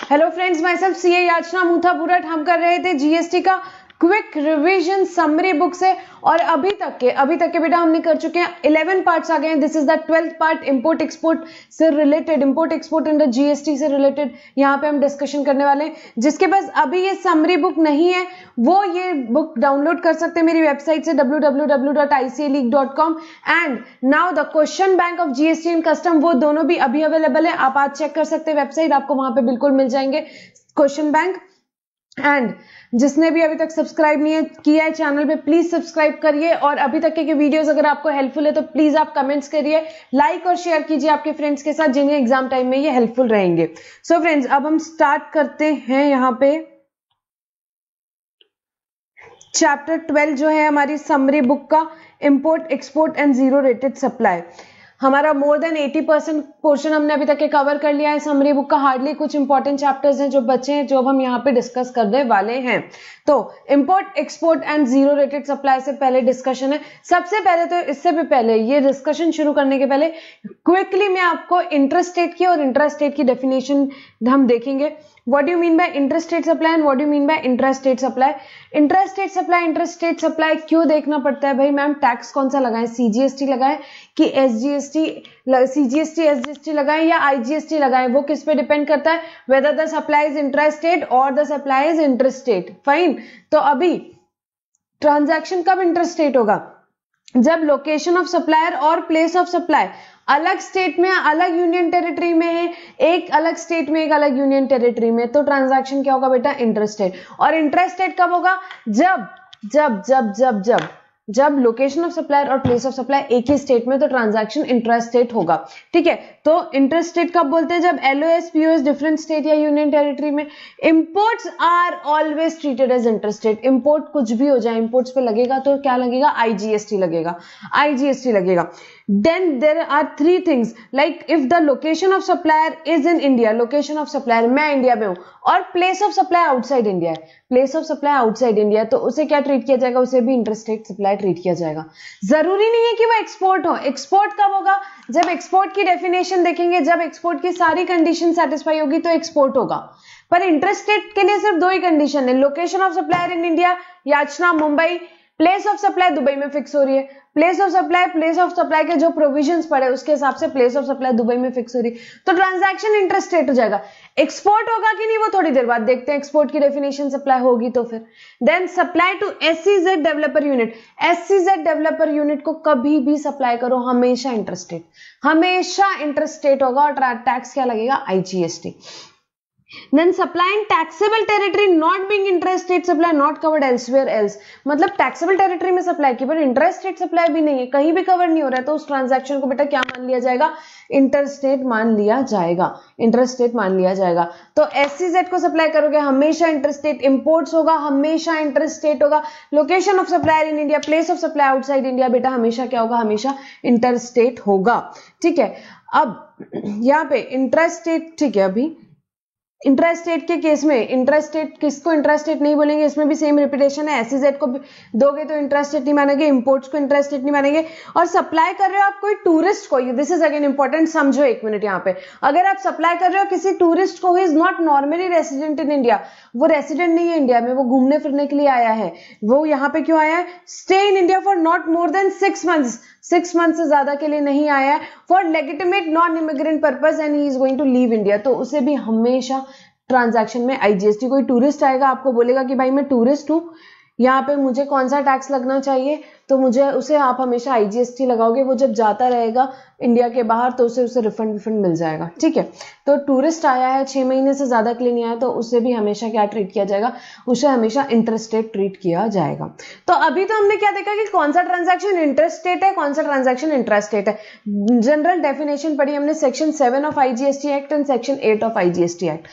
Hello friends, मैं सब CA याचना मुथापुरट हम कर रहे थे जीएसटी का क्विक रिवीजन समरी बुक से। और अभी तक के बेटा हमने कर चुके हैं 11 पार्ट्स आ गए हैं। This is the 12th part, import export से related, import export under GST से रिलेटेड यहाँ पे हम डिस्कशन करने वाले हैं। जिसके पास अभी ये समरी बुक नहीं है वो ये बुक डाउनलोड कर सकते हैं मेरी वेबसाइट से www.icaleague.com। And now the question bank of GST and custom, वो दोनों भी अभी अवेलेबल है। आप आज चेक कर सकते हैं वेबसाइट, आपको वहां पे बिल्कुल मिल जाएंगे क्वेश्चन बैंक। एंड जिसने भी अभी तक सब्सक्राइब नहीं किया है चैनल पे, प्लीज सब्सक्राइब करिए। और अभी तक के वीडियोस अगर आपको हेल्पफुल है तो प्लीज आप कमेंट्स करिए, लाइक और शेयर कीजिए आपके फ्रेंड्स के साथ जिन्हें एग्जाम टाइम में ये हेल्पफुल रहेंगे। सो फ्रेंड्स, अब हम स्टार्ट करते हैं यहाँ पे चैप्टर 12 जो है हमारी समरी बुक का, import export and zero rated supply. हमारा मोर देन 80% पोर्शन हमने अभी तक के कवर कर लिया है समरी बुक का। हार्डली कुछ इंपॉर्टेंट चैप्टर्स हैं जो बचे हैं, जो हम यहाँ पे डिस्कस करने वाले हैं। तो import export and zero rated supply से पहले डिस्कशन है। सबसे पहले तो इससे भी पहले ये डिस्कशन शुरू करने के पहले क्विकली मैं आपको इंटरस्टेट की और इंट्रास्टेट की डेफिनेशन हम देखेंगे। What do you mean by interstate supply and what do you mean by intrastate supply? Intrastate supply क्यों देखना पड़ता है भाई मैम? टैक्स कौन सा लगाएं, सीजीएसटी लगाएं कि एसजीएसटी, सीजीएसटी एसजीएसटी लगाएं या आईजीएसटी लगाएं? वो किस पे डिपेंड करता है, whether the supply is intrastate or the supply is interstate. Fine. तो अभी ट्रांजैक्शन कब इंटरस्टेट होगा? जब लोकेशन ऑफ सप्लायर और प्लेस ऑफ सप्लाई अलग स्टेट में, अलग यूनियन टेरिटरी में है, एक अलग स्टेट में, एक अलग यूनियन टेरिटरी में, तो ट्रांजैक्शन क्या होगा बेटा? इंटरस्टेट। और इंटरस्टेट कब होगा? जब लोकेशन ऑफ सप्लायर और प्लेस ऑफ सप्लाई एक ही स्टेट में, तो ट्रांजैक्शन इंट्रास्टेट होगा। ठीक है, तो इंटरस्टेट कब बोलते हैं? जब एलओएस पीओएस डिफरेंट स्टेट या यूनियन टेरिटरी में। Imports are always treated as interstate. Import कुछ भी हो जाए, इंपोर्ट्स पे लगेगा तो क्या लगेगा? आईजीएसटी लगेगा। Then there are three things, like if the location of supplier is in India, location of supplier मैं इंडिया में हूं और place of supply outside India है, place of supply outside India है, तो उसे क्या ट्रीट किया जाएगा? उसे भी इंटरस्टेट सप्लाई ट्रीट किया जाएगा। जरूरी नहीं है कि वो एक्सपोर्ट हो। एक्सपोर्ट कब होगा? जब एक्सपोर्ट की डेफिनेशन देखेंगे, जब एक्सपोर्ट की सारी कंडीशन सेटिस्फाई होगी तो एक्सपोर्ट होगा। पर इंटरस्टेट के लिए सिर्फ दो ही कंडीशन है, location of supplier in India याचना Mumbai, place of supply Dubai में फिक्स हो रही है। प्लेस ऑफ सप्लाई के जो प्रोविजंस पड़े उसके हिसाब से प्लेस ऑफ सप्लाई दुबई में फिक्स हो रही है, तो ट्रांजैक्शन इंटरस्टेट हो जाएगा। एक्सपोर्ट होगा कि नहीं वो थोड़ी देर बाद देखते हैं, एक्सपोर्ट की डेफिनेशन सप्लाई होगी तो फिर। Then supply to SEZ developer unit. SEZ developer unit को कभी भी सप्लाई करो हमेशा इंटरस्टेट होगा और टैक्स क्या लगेगा? IGST. Then supply in taxable territory not being intrastate supply not covered elsewhere else। मतलब taxable territory में सप्लाई की पर इंट्रास्टेट सप्लाई भी नहीं है, कहीं भी कवर नहीं हो रहा है, तो उस ट्रांजैक्शन को बेटा क्या मान लिया जाएगा? इंटरस्टेट मान लिया जाएगा। तो एससीजेड को सप्लाई करोगे हमेशा इंटरस्टेट, इंपोर्ट्स होगा हमेशा इंटरस्टेट होगा, location of supplier in India, place of supply outside India बेटा हमेशा क्या होगा? हमेशा इंटरस्टेट होगा। ठीक है, अब यहाँ पे इंट्रास्टेट, ठीक है, अभी इंट्रास्टेट के केस में इंट्रास्टेट किसको इंट्रास्टेट नहीं बोलेंगे, इसमें भी सेम रिपीटेशन है। एससीजेड को दोगे तो इंट्रास्टेट नहीं मानेंगे, इंपोर्ट्स को इंट्रास्टेट नहीं मानेंगे। और सप्लाई कर रहे हो आप कोई टूरिस्ट को, दिस इज अगेन इंपॉर्टेंट, समझो एक मिनट यहाँ पे। अगर आप सप्लाई कर रहे हो किसी टूरिस्ट को, is not normally resident in India, वो रेसिडेंट नहीं है इंडिया में, वो घूमने फिरने के लिए आया है, वो यहाँ पे क्यों आया है? Stay in India for not more than 6 months, 6 months से ज्यादा के लिए नहीं आया है, for legitimate non immigrant purpose and he is going to leave India, तो उसे भी हमेशा ट्रांजैक्शन में आईजीएसटी। कोई टूरिस्ट आएगा आपको बोलेगा कि भाई मैं टूरिस्ट हूं, यहाँ पे मुझे कौन सा टैक्स लगना चाहिए, तो मुझे उसे आप हमेशा आईजीएसटी लगाओगे। वो जब जाता रहेगा इंडिया के बाहर तो उसे रिफंड मिल जाएगा। ठीक है, तो टूरिस्ट आया है 6 महीने से ज्यादा के लिए नहीं आया, तो उसे भी हमेशा क्या ट्रीट किया जाएगा? उसे हमेशा इंटरस्टेट ट्रीट किया जाएगा। तो अभी तो हमने क्या देखा कि कौन सा ट्रांजैक्शन इंटरस्टेट है, कौन सा ट्रांजैक्शन इंट्रास्टेट है। जनरल डेफिनेशन पढ़ी हमने section 7 of IGST act and section 8 of IGST act.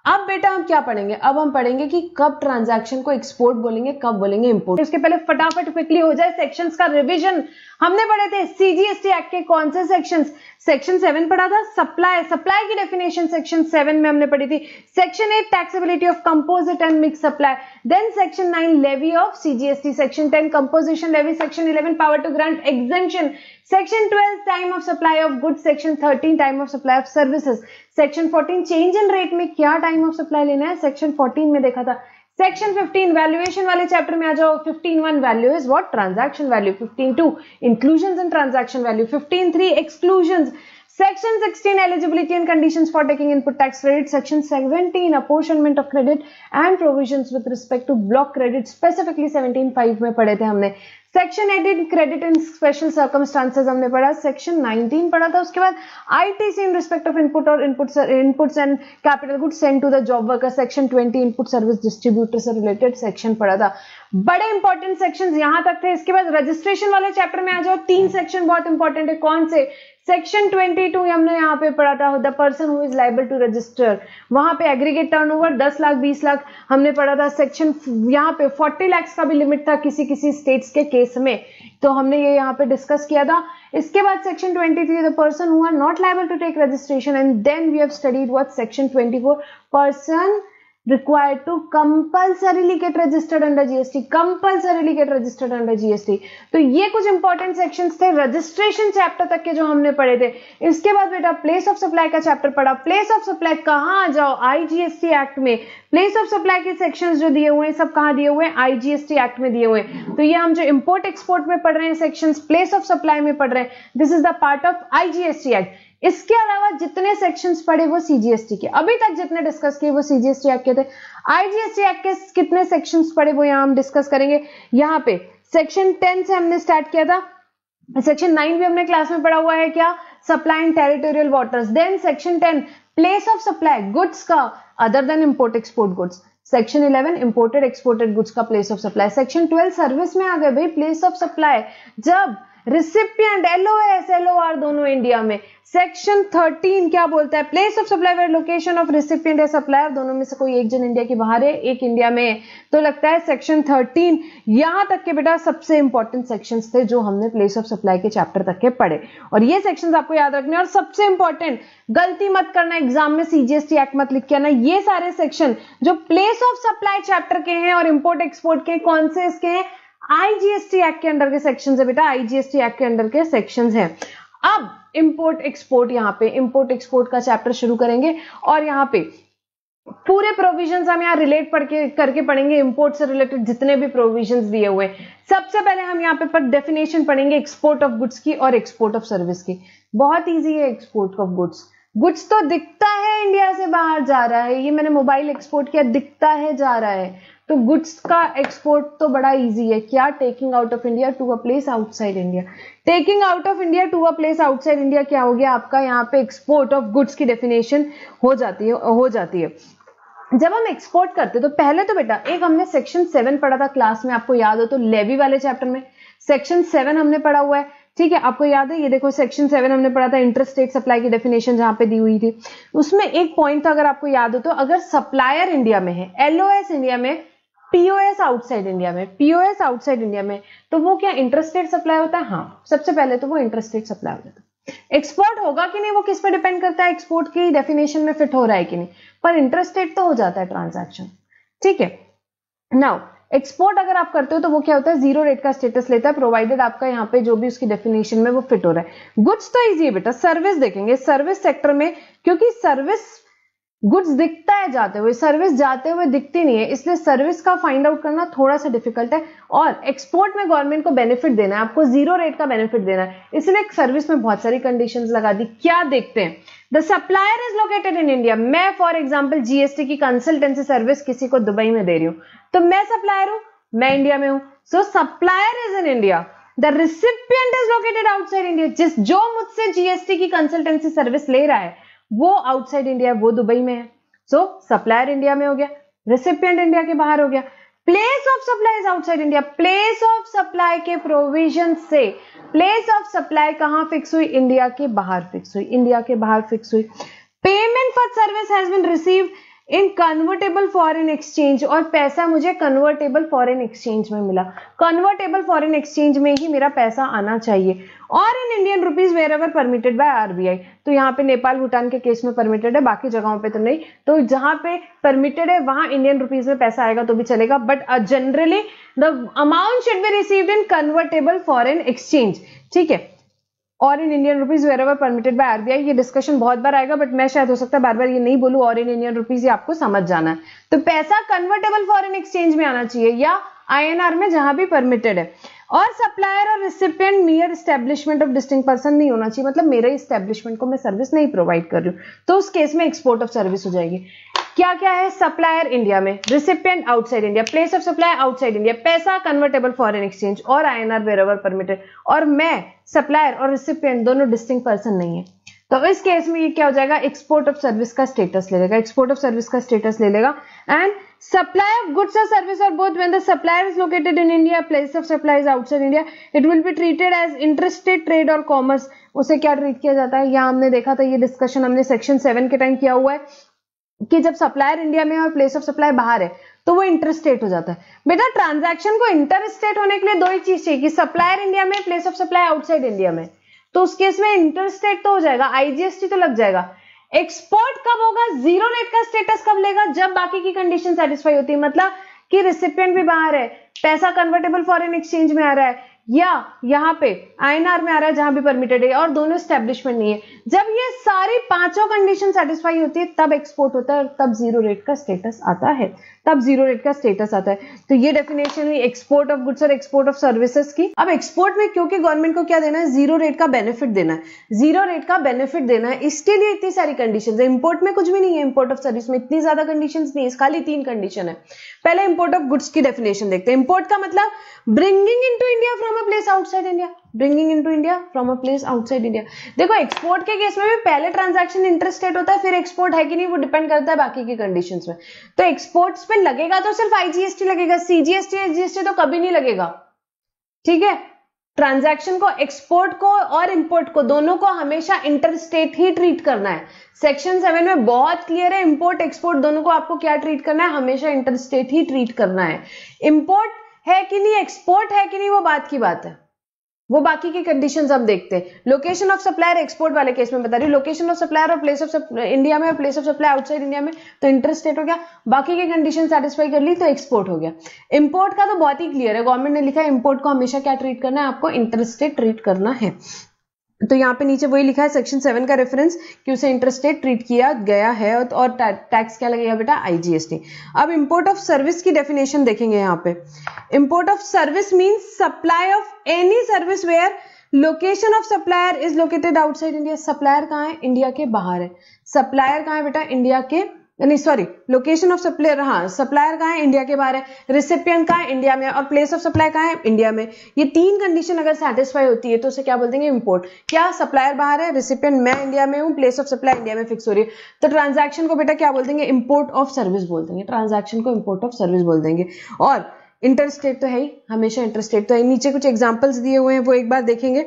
अब बेटा हम क्या पढ़ेंगे? अब हम पढ़ेंगे कि कब ट्रांजैक्शन को एक्सपोर्ट बोलेंगे, कब बोलेंगे इंपोर्ट। इसके पहले फटाफट क्विकली हो जाए सेक्शंस का रिवीजन। हमने पढ़े थे सीजीएसटी एक्ट के कौन से सेक्शंस? सेक्शन 7 पढ़ा था सप्लाई की डेफिनेशन सेक्शन 7 में हमने पढ़ी थी। Section 8 taxability of composite and mix supply, then section 9 levy of CGST, section 10 composition levy, section 11 power to grant exemption, section 12 time of supply of goods, section 13 time of supply of services, section 14 change in rate में क्या time of supply लेना है, section 14 में देखा था। Section 15 valuation वाले chapter में आ जाओ। 15.1 value is what, transaction value. 15.2 inclusions in transaction value. 15.3 exclusions. Section 16 eligibility and conditions for taking input tax credit. Section 17 apportionment of credit and provisions with respect to block credit, specifically 17.5 में पढ़े थे हमने। Section 18 credit in special circumstances हमने पढ़ा। Section 19 पढ़ा था। उसके बाद ITC in respect of input or inputs and capital goods sent to the job worker। Section 20 input service distributor से related section पढ़ा था। बड़े इंपॉर्टेंट सेक्शंस यहां तक थे। इसके बाद रजिस्ट्रेशन वाले चैप्टर में आ जाओ। 3 सेक्शन बहुत इंपॉर्टेंट है। कौन से? सेक्शन 22 हमने यहाँ पे पढ़ा था, the person who is liable to register. वहां पे एग्रीगेट टर्नओवर 10 लाख 20 लाख हमने पढ़ा था। सेक्शन यहाँ पे 40 लाख का भी लिमिट था किसी किसी स्टेट्स के केस में, तो हमने ये यहाँ पे डिस्कस किया था। इसके बाद section 23 the person who are not liable to take registration, and then we have studied what section 24 person required to compulsorily get registered under GST, compulsorily get registered under GST। तो ये कुछ important sections थे registration chapter तक के जो हमने पढ़े थे। इसके बाद बेटा प्लेस ऑफ सप्लाई का चैप्टर पढ़ा। प्लेस ऑफ सप्लाई कहाँ आ जाओ, IGST एक्ट में। प्लेस ऑफ सप्लाई के सेक्शंस जो दिए हुए हैं सब कहाँ दिए हुए हैं, IGST एक्ट में दिए हुए हैं। तो ये हम जो इंपोर्ट एक्सपोर्ट में पढ़ रहे हैं सेक्शंस, प्लेस ऑफ सप्लाई में पढ़ रहे हैं, this is the part of IGST act. इसके अलावा जितने सेक्शंस पढ़े वो CGST के, अभी तक जितने डिस्कस किए वो CGST एक्ट के थे। IGST एक्ट के कितने सेक्शंस पढ़े वो यहाँ हम डिस्कस करेंगे। यहाँ पे सेक्शन 10 से हमने स्टार्ट किया था। सेक्शन 9 भी हमने क्लास में पढ़ा हुआ है, क्या, supply in territorial waters. Then section 10 place of supply goods का other than import export goods. Section 11 imported exported goods का place of supply. Section 12 service में आ गए भाई प्लेस ऑफ सप्लाई, जब रिसिपिएंट LOS LOR दोनों इंडिया में। Section 13 क्या बोलता है, place of supply where location of recipient या सप्लायर दोनों में से कोई एक जन इंडिया के बाहर है, एक इंडिया में है, तो लगता है सेक्शन 13 यहां तक के बेटा सबसे इंपॉर्टेंट सेक्शंस थे जो हमने प्लेस ऑफ सप्लाई के चैप्टर तक के पढ़े। और ये सेक्शंस आपको याद रखने, और सबसे इंपॉर्टेंट गलती मत करना एग्जाम में, CGST एक्ट मत लिख के आना। ये सारे सेक्शन जो प्लेस ऑफ सप्लाई चैप्टर के हैं और इंपोर्ट एक्सपोर्ट के, कौन से इसके हैं, IGST एक्ट के अंडर के सेक्शंस है बेटा, IGST एक्ट के अंडर के सेक्शंस हैं। अब इंपोर्ट एक्सपोर्ट, यहाँ पे इंपोर्ट एक्सपोर्ट का चैप्टर शुरू करेंगे और यहाँ पे पूरे प्रोविजंस हम यहाँ रिलेट करके पढ़ेंगे, इंपोर्ट से रिलेटेड जितने भी प्रोविजंस दिए हुए। सबसे पहले हम यहाँ पे डेफिनेशन पढ़ेंगे एक्सपोर्ट ऑफ गुड्स की और एक्सपोर्ट ऑफ सर्विस की। बहुत इजी है एक्सपोर्ट ऑफ गुड्स। गुड्स तो दिखता है इंडिया से बाहर जा रहा है, ये मैंने मोबाइल एक्सपोर्ट किया, दिखता है जा रहा है, तो गुड्स का एक्सपोर्ट तो बड़ा इजी है। क्या, taking out of India to a place outside India. Taking out of India to a place outside India क्या हो गया आपका, यहाँ पे एक्सपोर्ट ऑफ गुड्स की डेफिनेशन हो जाती है। जब हम एक्सपोर्ट करते तो पहले तो बेटा एक हमने सेक्शन 7 पढ़ा था क्लास में, आपको याद हो तो लेवी वाले चैप्टर में सेक्शन 7 हमने पढ़ा हुआ है, ठीक है, आपको याद है। ये देखो सेक्शन 7 हमने पढ़ा था, इंटरस्टेट सप्लाई की डेफिनेशन जहां पे दी हुई थी। उसमें एक पॉइंट था, अगर आपको याद हो तो, अगर सप्लायर इंडिया में है, LOS इंडिया में, POS आउटसाइड इंडिया में, POS आउटसाइड इंडिया में, तो वो क्या इंटरस्टेट सप्लाई होता है? हाँ, सबसे पहले तो वो इंटरस्टेट सप्लाई होता है। एक्सपोर्ट होगा कि नहीं वो किस पे डिपेंड करता है, एक्सपोर्ट की डेफिनेशन में फिट हो रहा है कि नहीं, पर इंटरस्टेट तो हो जाता है ट्रांजैक्शन, ठीक है। नाउ एक्सपोर्ट अगर आप करते हो तो वो क्या होता है, जीरो रेट का स्टेटस लेता है, प्रोवाइडेड आपका यहाँ पे जो भी उसकी डेफिनेशन में वो फिट हो रहा है। गुड्स तो इजी है बेटा। सर्विस देखेंगे, सर्विस सेक्टर में, क्योंकि सर्विस गुड्स दिखता है जाते हुए, सर्विस जाते हुए दिखती नहीं है, इसलिए सर्विस का फाइंड आउट करना थोड़ा सा डिफिकल्ट है। और एक्सपोर्ट में गवर्नमेंट को बेनिफिट देना है, आपको जीरो रेट का बेनिफिट देना है, इसलिए सर्विस में बहुत सारी कंडीशंस लगा दी। क्या देखते हैं, the supplier is located in India. मैं फॉर एग्जाम्पल GST की कंसल्टेंसी सर्विस किसी को दुबई में दे रही हूं, तो मैं सप्लायर हूं, मैं इंडिया में हूं, so supplier is in India. The recipient is located outside India. जो मुझसे GST की कंसल्टेंसी सर्विस ले रहा है वो आउटसाइड इंडिया, वो दुबई में है, सो सप्लायर इंडिया में हो गया, रिसिपिएंट इंडिया के बाहर हो गया। Place of supply is outside India. Place of supply के प्रोविजन से प्लेस ऑफ सप्लाई कहां फिक्स हुई, इंडिया के बाहर फिक्स हुई, इंडिया के बाहर फिक्स हुई। Payment for service has been received in convertible foreign exchange, और पैसा मुझे कन्वर्टेबल फॉरेन एक्सचेंज में मिला। कन्वर्टेबल फॉरेन एक्सचेंज में ही मेरा पैसा आना चाहिए, और in Indian rupees wherever permitted by RBI। तो यहाँ पे नेपाल भूटान के केस में परमिटेड है, बाकी जगहों पे तो नहीं, तो जहां पे परमिटेड है वहां इंडियन रुपीज में पैसा आएगा तो भी चलेगा, but generally the amount should be received in convertible foreign exchange, ठीक है। और in Indian rupees wherever permitted by RBI. ये डिस्कशन बहुत बार आएगा, बट मैं शायद हो सकता है बार बार ये नहीं बोलूं, और इन इंडियन रुपीज, ये आपको समझ जाना है। तो पैसा कन्वर्टेबल फॉरेन एक्सचेंज में आना चाहिए या आईएनआर में, जहां भी परमिटेड है। और सप्लायर और recipient near establishment of distinct person नहीं होना चाहिए, मतलब मेरे एस्टेब्लिशमेंट को मैं सर्विस नहीं प्रोवाइड कर रही हूँ, तो उस केस में एक्सपोर्ट ऑफ सर्विस हो जाएगी। क्या क्या है? सप्लायर इंडिया में, recipient outside India, place of supply outside India, पैसा कन्वर्टेबल फॉरेन एक्सचेंज और आईएनआर वेरेवर परमिटेड। और मैं सप्लायर और रिसिपिएंट दोनों डिस्टिंक्ट पर्सन नहीं है, तो इस केस में ये क्या हो जाएगा? एक्सपोर्ट ऑफ सर्विस का स्टेटस ले लेगा, एक्सपोर्ट ऑफ सर्विस का स्टेटस ले लेगा। एंड सप्लाई ऑफ गुड्स और सर्विस और both when the supplier is located in India, place of supply is outside India, it will be treated as interstate trade और commerce. उसे क्या treat किया जाता है? यहाँ हमने देखा था, ये डिस्कशन हमने सेक्शन 7 के टाइम किया हुआ है कि जब सप्लायर इंडिया में और प्लेस ऑफ सप्लाई बाहर है तो वो इंटरस्टेट हो जाता है। बेटा ट्रांजैक्शन को इंटरस्टेट होने के लिए दो ही चीज चाहिए कि सप्लायर इंडिया में, place of supply outside India में, तो उस केस में इंटरस्टेट तो हो जाएगा, आईजीएसटी तो लग जाएगा। एक्सपोर्ट कब होगा? जीरो रेट का स्टेटस कब लेगा? जब बाकी की कंडीशन सेटिस्फाई होती है, मतलब कि रिसिपिएंट भी बाहर है, पैसा कन्वर्टेबल फॉरेन एक्सचेंज में आ रहा है, या यहाँ पे आईएनआर में आ रहा है जहां भी परमिटेड है, और दोनों एस्टेब्लिशमेंट नहीं है। जब ये सारी पांचों कंडीशन सेटिस्फाई होती है तब एक्सपोर्ट होता है, और तब जीरो रेट का स्टेटस आता है, तब जीरो रेट का स्टेटस आता है। तो ये डेफिनेशन हुई एक्सपोर्ट ऑफ गुड्स और एक्सपोर्ट ऑफ सर्विसेज की। अब एक्सपोर्ट में क्योंकि गवर्नमेंट को क्या देना है? जीरो रेट का बेनिफिट देना है, जीरो रेट का बेनिफिट देना है, इसके लिए इतनी सारी कंडीशन है। इंपोर्ट में कुछ भी नहीं है, इंपोर्ट ऑफ सर्विस में इतनी ज्यादा कंडीशन नहीं है, खाली 3 कंडीशन है। पहले इंपोर्ट ऑफ गुड्स की डेफिनेशन देखते हैं। इंपोर्ट का मतलब bringing into India from a place outside India, bringing into India from a place outside India. देखो एक्सपोर्ट के केस में भी पहले ट्रांजैक्शन इंटरस्टेट होता है, फिर एक्सपोर्ट है कि नहीं वो डिपेंड करता है बाकी की कंडीशंस में। तो एक्सपोर्ट्स पे लगेगा तो सिर्फ आईजीएसटी लगेगा, सीजीएसटी एसजीएसटी तो कभी नहीं लगेगा, ठीक है। ट्रांजैक्शन को, एक्सपोर्ट को और इंपोर्ट को, दोनों को हमेशा इंटरस्टेट ही ट्रीट करना है। सेक्शन 7 में बहुत क्लियर है, इंपोर्ट एक्सपोर्ट दोनों को आपको क्या ट्रीट करना है? हमेशा इंटरस्टेट ही ट्रीट करना है। इंपोर्ट है कि नहीं, एक्सपोर्ट है कि नहीं, वो बात की बात है, वो बाकी की कंडीशंस हम देखते हैं। लोकेशन ऑफ सप्लायर एक्सपोर्ट वाले केस में बता रही हूँ, लोकेशन ऑफ सप्लायर और प्लेस ऑफ इंडिया में और place of supply outside India में, तो इंटरस्टेट हो गया। बाकी की कंडीशन सेटिस्फाई कर ली तो एक्सपोर्ट हो गया। इंपोर्ट का तो बहुत ही क्लियर है, गवर्नमेंट ने लिखा है इंपोर्ट को हमेशा क्या ट्रीट करना है? आपको इंटरस्टेट ट्रीट करना है। तो यहाँ पे नीचे वही लिखा है सेक्शन 7 का रेफरेंस कि उसे इंटरस्टेट ट्रीट किया गया है, और टैक्स क्या लगेगा बेटा? आईजीएसटी। अब इंपोर्ट ऑफ सर्विस की डेफिनेशन देखेंगे। यहाँ पे import of service means supply of any service where location of supplier is located outside India. Supplier कहाँ है? इंडिया के बाहर है। सप्लायर कहाँ है बेटा? इंडिया के, नहीं सॉरी, लोकेशन ऑफ सप्लायर, हाँ सप्लायर कहाँ है? इंडिया के बाहर है। रिसिपिएंट कहाँ है? इंडिया में। और प्लेस ऑफ सप्लाई कहाँ है? इंडिया में। ये 3 कंडीशन अगर सेटिस्फाई होती है तो उसे क्या बोल देंगे? इंपोर्ट। क्या? सप्लायर बाहर है, रिसिपिएंट मैं इंडिया में हूँ, प्लेस ऑफ सप्लाई इंडिया में फिक्स हो रही है, तो ट्रांजैक्शन को बेटा क्या बोल देंगे? इंपोर्ट ऑफ सर्विस बोल देंगे। ट्रांजैक्शन को इंपोर्ट ऑफ सर्विस बोल देंगे। और इंटरस्टेट तो है ही, हमेशा इंटरस्टेट तो है। नीचे कुछ एग्जाम्पल्स दिए हुए हैं, वो एक बार देखेंगे।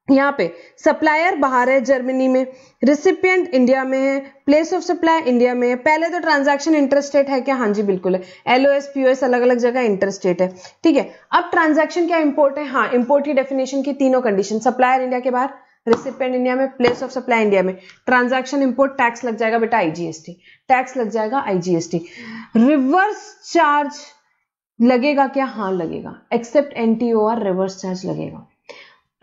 यहाँ पे सप्लायर बाहर है जर्मनी में, रिसिपिएंट इंडिया में है, प्लेस ऑफ सप्लाई इंडिया में है। पहले तो ट्रांजैक्शन इंटरस्टेट है क्या? हाँ जी बिल्कुल है। एलओएस पीओएस अलग अलग जगह इंटरस्टेट है, ठीक है। अब ट्रांजैक्शन क्या इंपोर्ट है? हाँ, इंपोर्ट की डेफिनेशन की तीनों कंडीशन, सप्लायर इंडिया के बाहर, रिसिपिएंट इंडिया में, प्लेस ऑफ सप्लाई इंडिया में। ट्रांजैक्शन इंपोर्ट, टैक्स लग जाएगा बेटा आईजीएसटी, टैक्स लग जाएगा आईजीएसटी। रिवर्स चार्ज लगेगा क्या? हाँ लगेगा, एक्सेप्ट एनटीओआर रिवर्स चार्ज लगेगा।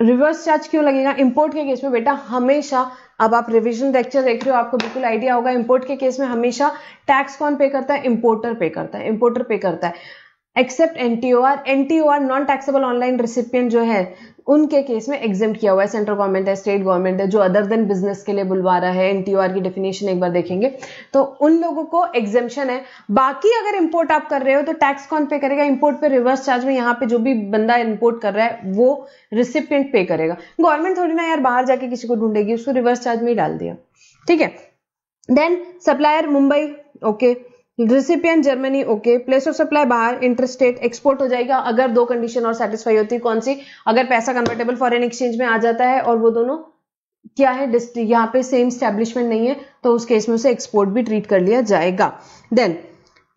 रिवर्स चार्ज क्यों लगेगा? इंपोर्ट के केस में बेटा हमेशा, अब आप रिवीजन लेक्चर देख रहे हो आपको बिल्कुल आइडिया होगा, इंपोर्ट के केस में हमेशा टैक्स कौन पे करता है? इंपोर्टर पे करता है, इंपोर्टर पे करता है, except NTOR. NTOR non taxable online recipient जो है उनके केस में एग्जेम्प्ट किया हुआ है। सेंट्रल गवर्नमेंट है, स्टेट गवर्नमेंट है, जो अदर देन बिजनेस के लिए बुलवा रहा है, एनटीओआर की डेफिनेशन एक बार देखेंगे, तो उन लोगों को एग्जेम्पशन है। बाकी अगर इंपोर्ट आप कर रहे हो तो टैक्स कौन पे करेगा? इंपोर्ट पे रिवर्स चार्ज में यहाँ पे जो भी बंदा इंपोर्ट कर रहा है वो रिसिपिएंट पे करेगा। गवर्नमेंट थोड़ी ना यार बाहर जाके किसी को ढूंढेगी, उसको रिवर्स चार्ज में ही डाल दिया, ठीक है। Then supplier Mumbai, okay, recipient Germany, okay, place of supply बाहर, इंटरस्टेट, एक्सपोर्ट हो जाएगा अगर 2 कंडीशन और सेटिस्फाई होती है। कौन सी? अगर पैसा कन्वर्टेबल फॉरेन एक्सचेंज में आ जाता है और वो दोनों क्या है, यहाँ पे सेम स्टैब्लिशमेंट नहीं है, तो उस केस में उसे एक्सपोर्ट भी ट्रीट कर लिया जाएगा। Then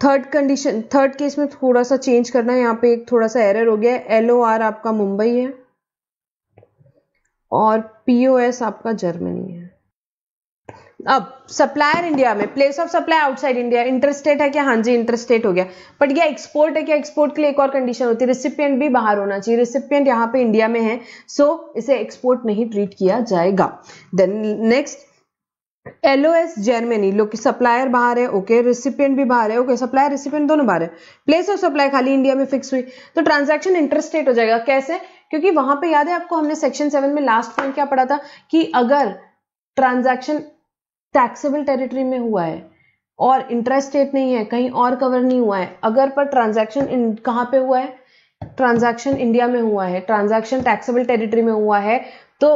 third condition, third case में थोड़ा सा चेंज करना है, यहाँ पे एक थोड़ा सा एरर हो गया है। एलओआर आपका मुंबई है और पीओएस आपका जर्मनी है। अब सप्लायर इंडिया में, place of supply outside India, interstate है क्या? हाँ जी इंटरस्टेट हो गया। बट क्या एक्सपोर्ट है क्या? एक्सपोर्ट के लिए एक और कंडीशन होती है, रिसिपिएंट भी बाहर होना चाहिए। रिसिपिएंट यहाँ पे इंडिया में है, सो इसे एक्सपोर्ट नहीं ट्रीट किया जाएगा। देन नेक्स्ट LOS जर्मनी, लोग सप्लायर बाहर है, ओके, रिसिपिएंट भी बाहर है, ओके, सप्लायर रिसिपिएंट दोनों बाहर है। प्लेस ऑफ सप्लाई खाली इंडिया में फिक्स हुई, तो ट्रांजैक्शन इंटरस्टेट हो जाएगा। कैसे? क्योंकि वहां पे याद है आपको, हमने सेक्शन 7 में लास्ट पॉइंट क्या पढ़ा था कि अगर ट्रांजैक्शन टैक्सेबल टेरिटरी में हुआ है और इंट्रास्टेट नहीं है, कहीं और कवर नहीं हुआ है, अगर पर ट्रांजैक्शन कहां पे हुआ है? ट्रांजैक्शन इंडिया में हुआ है, ट्रांजैक्शन टैक्सेबल टेरिटरी में हुआ है, तो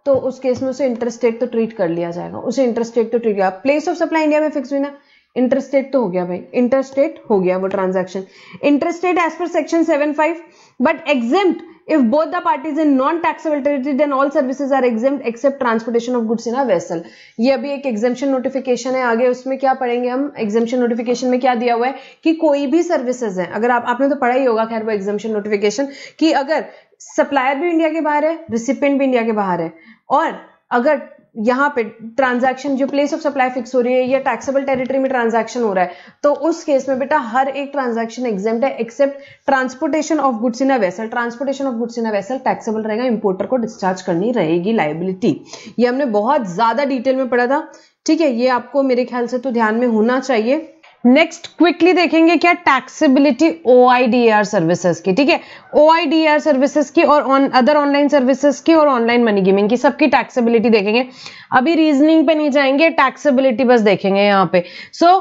उस केस में उसे इंटरस्टेट तो ट्रीट कर लिया जाएगा, उसे इंटरस्टेट तो ट्रीट किया। प्लेस ऑफ सप्लाई इंडिया में फिक्स हुई ना, इंटरस्टेट तो हो गया भाई, इंटरस्टेट हो गया वो transaction. Interstate as per section 7(5) but exempt if both the parties in non-taxable territory then all services are exempt except transportation of goods in a vessel। ये अभी एक exemption notification है, आगे उसमें क्या पढ़ेंगे हम। exemption notification में क्या दिया हुआ है कि कोई भी सर्विसेज है, अगर आपने तो पढ़ा ही होगा खैर वो exemption notification, कि अगर सप्लायर भी इंडिया के बाहर है, रिसिपिएंट भी इंडिया के बाहर है, और अगर यहाँ पे ट्रांजैक्शन जो प्लेस ऑफ सप्लाई फिक्स हो रही है या टैक्सेबल टेरिटरी में ट्रांजैक्शन हो रहा है, तो उस केस में बेटा हर एक ट्रांजैक्शन एग्जेम्प्ट है except transportation of goods in a vessel. Transportation of goods in a vessel taxable रहेगा, इंपोर्टर को डिस्चार्ज करनी रहेगी लायबिलिटी। ये हमने बहुत ज्यादा डिटेल में पढ़ा था, ठीक है, ये आपको मेरे ख्याल से तो ध्यान में होना चाहिए। नेक्स्ट क्विकली देखेंगे क्या टैक्सेबिलिटी OIDR सर्विसेज की, ठीक है, OIDR सर्विसेज की और अदर ऑनलाइन सर्विसेज की और ऑनलाइन मनी गिविंग की, सबकी टैक्सेबिलिटी देखेंगे। अभी रीजनिंग पे नहीं जाएंगे, टैक्सेबिलिटी बस देखेंगे यहाँ पे। सो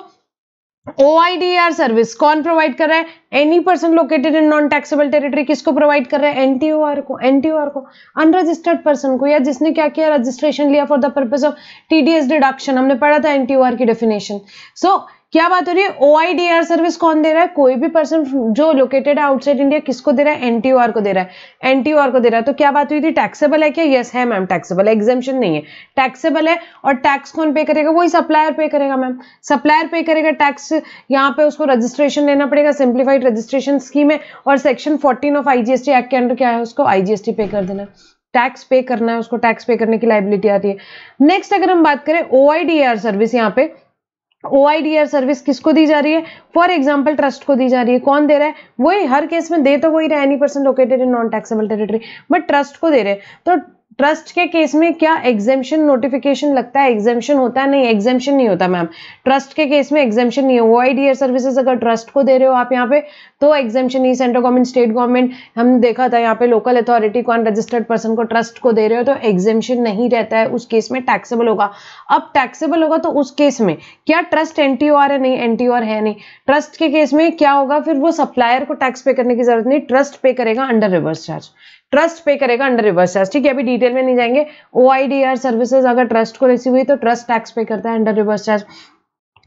OIDR सर्विस कौन प्रोवाइड कर रहा है? Any person located in non taxable territory. किसको प्रोवाइड कर रहा है? NTOR को। NTOR को, अनरजिस्टर्ड पर्सन को, या जिसने क्या किया, रजिस्ट्रेशन लिया for the purpose of TDS deduction. हमने पढ़ा था NTOR की डेफिनेशन। सो क्या बात हो रही है? OIDR सर्विस कौन दे रहा है? कोई भी पर्सन जो लोकेटेड है आउटसाइड इंडिया, किसको दे रहा है? NTOR को दे रहा है, NTOR को दे रहा है। तो क्या बात हुई थी? टैक्सेबल है क्या? यस है मैम, टैक्सेबल है, एग्जेम्पशन नहीं है, टैक्सेबल है। और टैक्स कौन पे करेगा? वही सप्लायर पे करेगा मैम, सप्लायर पे करेगा टैक्स। यहाँ पे उसको रजिस्ट्रेशन लेना पड़ेगा सिंप्लीफाइड रजिस्ट्रेशन स्कीम है, और सेक्शन 14 ऑफ IGST एक्ट के अंडर क्या है? उसको IGST पे कर देना, टैक्स पे करना है उसको, टैक्स पे करने की लायबिलिटी आती है। नेक्स्ट अगर हम बात करें OIDR सर्विस, यहाँ पे OIDR सर्विस किसको दी जा रही है? फॉर एग्जांपल ट्रस्ट को दी जा रही है। कौन दे रहा है? वही, हर केस में दे तो वही रहा है, any person located in non taxable territory, but trust को दे रहे हैं। तो ट्रस्ट के केस में क्या एग्जेम्पशन नोटिफिकेशन लगता है? एग्जेम्पशन होता है? नहीं, एग्जेम्पशन नहीं होता मैम, ट्रस्ट के केस में एग्जेम्पशन नहीं है। OIDR सर्विसेज अगर ट्रस्ट को दे रहे हो आप यहाँ पे, तो एग्जेम्पशन नहीं। सेंट्रल गवर्नमेंट, स्टेट गवर्नमेंट, हमने देखा था यहाँ पे लोकल अथॉरिटी को, अनरजिस्टर्ड पर्सन को, ट्रस्ट को दे रहे हो तो एग्जेम्पशन नहीं रहता है, उस केस में टैक्सेबल होगा। अब टैक्सेबल होगा तो उस केस में क्या ट्रस्ट NTOR है? नहीं, NTOR है नहीं। ट्रस्ट के केस में क्या होगा? फिर वो सप्लायर को टैक्स पे करने की जरूरत नहीं, ट्रस्ट पे करेगा अंडर रिवर्स चार्ज, ट्रस्ट पे करेगा अंडर रिवर्स चार्ज, ठीक है। अभी डिटेल में नहीं जाएंगे। OIDR सर्विसेज अगर ट्रस्ट को रिसीव हुई तो ट्रस्ट टैक्स पे करता है under reverse charge.